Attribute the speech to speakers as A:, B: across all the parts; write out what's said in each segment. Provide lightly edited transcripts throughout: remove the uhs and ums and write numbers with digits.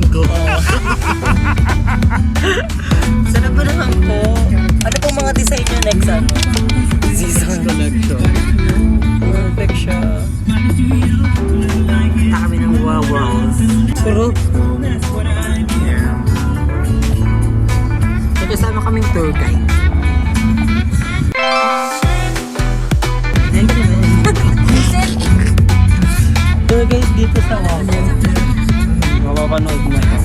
A: ko.
B: Sarap ba naman po? Ano pong mga design nyo next ano?
A: Season collection.
B: Perfect siya.
A: Kita kami ng wow-wows.
B: Sarap.
A: Yeah. So, kasama kaming tour guide.
B: Tour guide dito sa Wawa.
A: Mapapanood na ito.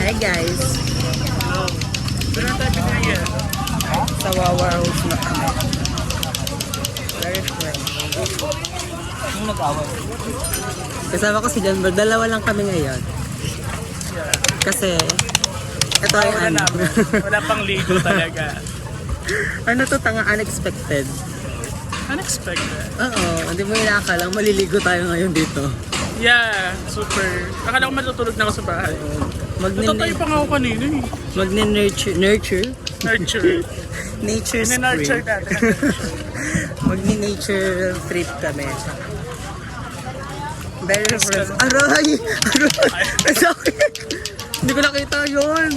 B: Hi guys. Sa Wawa Rose na kami. Very fresh.
A: Yung nag-away.
B: Kasama ko si John Bird. Dalawa lang kami ngayon. Kasi, ito ay ano.
C: Wala pang ligo talaga.
B: Ano to, tanga unexpected.
C: Unexpected.
B: Oo, hindi mo inakalang maliligo tayo ngayon dito.
C: Yeah, super. Akala ko matutulog na ako sa bahay. Natatayo pa nga ako kanina eh.
B: Nurture
C: Nurture.
B: nature
C: Nurture
B: spring.
C: natin.
B: Nature trip kami. Very fresh. Aray! Aray! Sakit! Hindi ko nakita yun.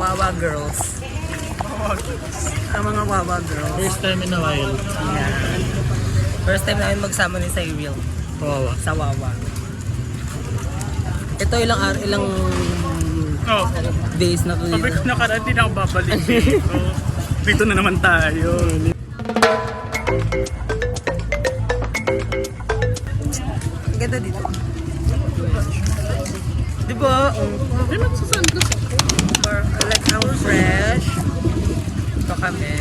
B: Wawa girls. Ang mga Wawa girls.
A: First time in a while.
B: Yeah. First time namin magsama ni Cyril
A: Wawa.
B: sa Wawa. Ito ilang
C: Oh,
B: days na to
C: sabi
B: dito.
C: ko na karaan, hindi na ako babalik dito. Dito na naman tayo.
B: Ang ganda dito. Diba?
C: Ay, magsasandlos ako.
B: Like how fresh. Ito kami.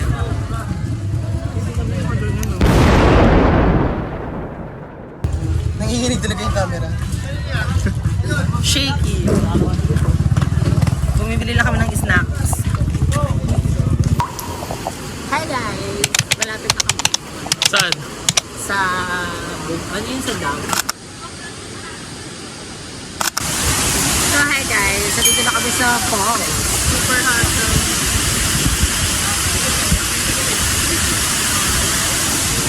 A: Nanginginig talaga yung camera.
B: Shaky. Bumibili lang kami ng snacks. Hi guys! Malapit na kami
C: Saan?
B: sa... Ano yun sa dam? So hi guys! So dito na kami sa falls.
C: Super hot.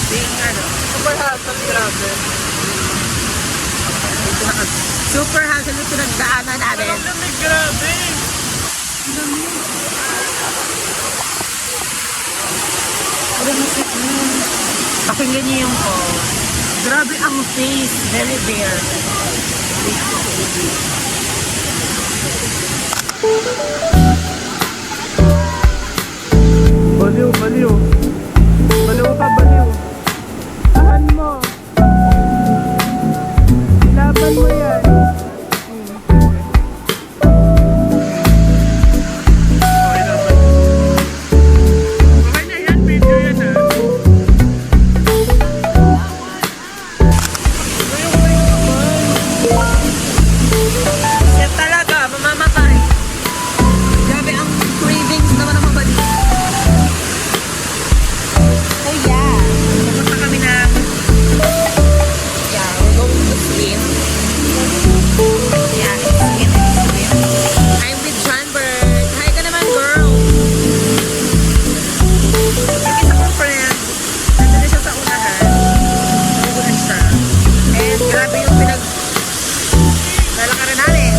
B: Being ano?
C: Super hot. Grabe.
B: Dito na kami. Super hassle yung pinagdaanan namin.
C: Ang lamig, grabe.
B: Pakinggan niyo yung falls. Grabe ang face. Very bare.
C: Baliw, baliw. Baliw ka, baliw. Tahan mo. Laban mo yan. Okay na yan, video yan ha.
B: Yan talaga, mamamatay. Grabe ang cravings naman ang mabalik. Oh yeah. Pupunta kami ng... Yeah, we're going to swim. Yeah, swim. I'm with John Bird. Hi ka naman, girl. Yung isa kong friend, nandun na siya sa unahan. Nandun na siya. And grabe yung lalakaran namin.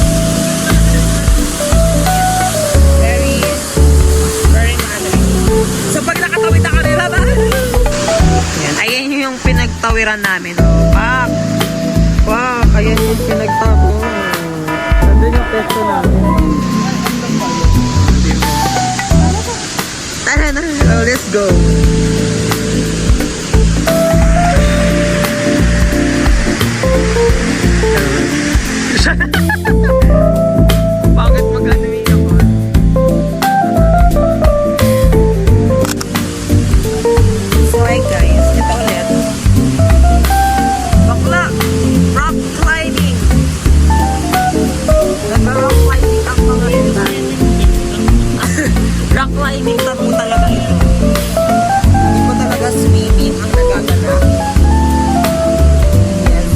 B: Very, very madali. So pag nakatawid na kami, baba. Yan, ayan yung pinagtawiran namin. Pak! Pak! Ayan yung pinagtawiran. Nandun yung pesto namin. go. Bakit mag-ano ako? So hi guys, ito ulit. Bakla! Rock climbing! Nagka-rock climbing ang mga ito. Rock climbing na po talaga ito. Hindi po talaga swimming ang nagaganap. Yes.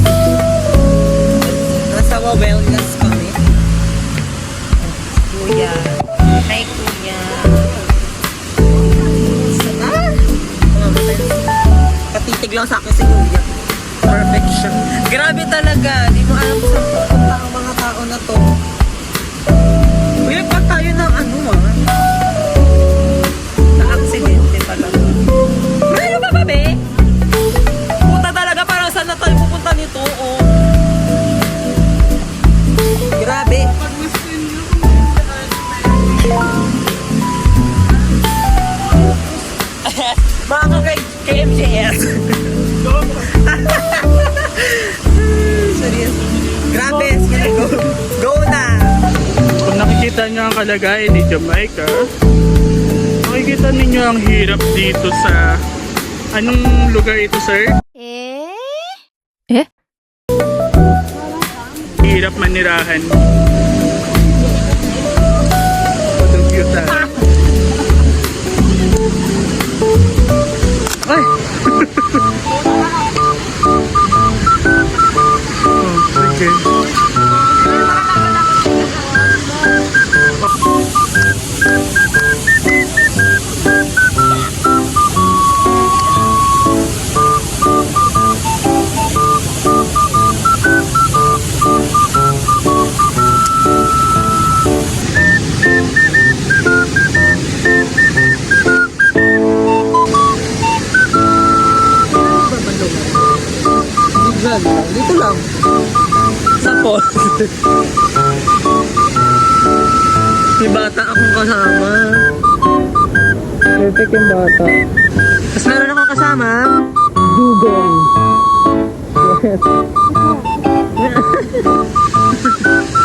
B: Nasa wellness kami. Kuya. Hi, kuya. Patitig lang sa akin si kuya. Perfection. Grabe talaga. Di mo alam kung saan pupunta ang mga tao na to. Uy, pag tayo ng ano na-aksidente talaga. Ano ba ba, be? Puta talaga, parang saan na tayo pupunta nito, oh. Grabe. Mga ka-MJS. Seryoso. Grabe, sige, go. Go na.
C: Kung nakikita niyo ang kalagayan ni Jamaica, makikita ninyo ang hirap dito sa... Anong lugar ito, sir? Hirap manirahan. Dugyot ah. Ay! Oh, sige.
B: Dito lang. Sa pool. May bata akong kasama. Perfect yung bata. Tapos meron akong kasama. Dugong. Yes.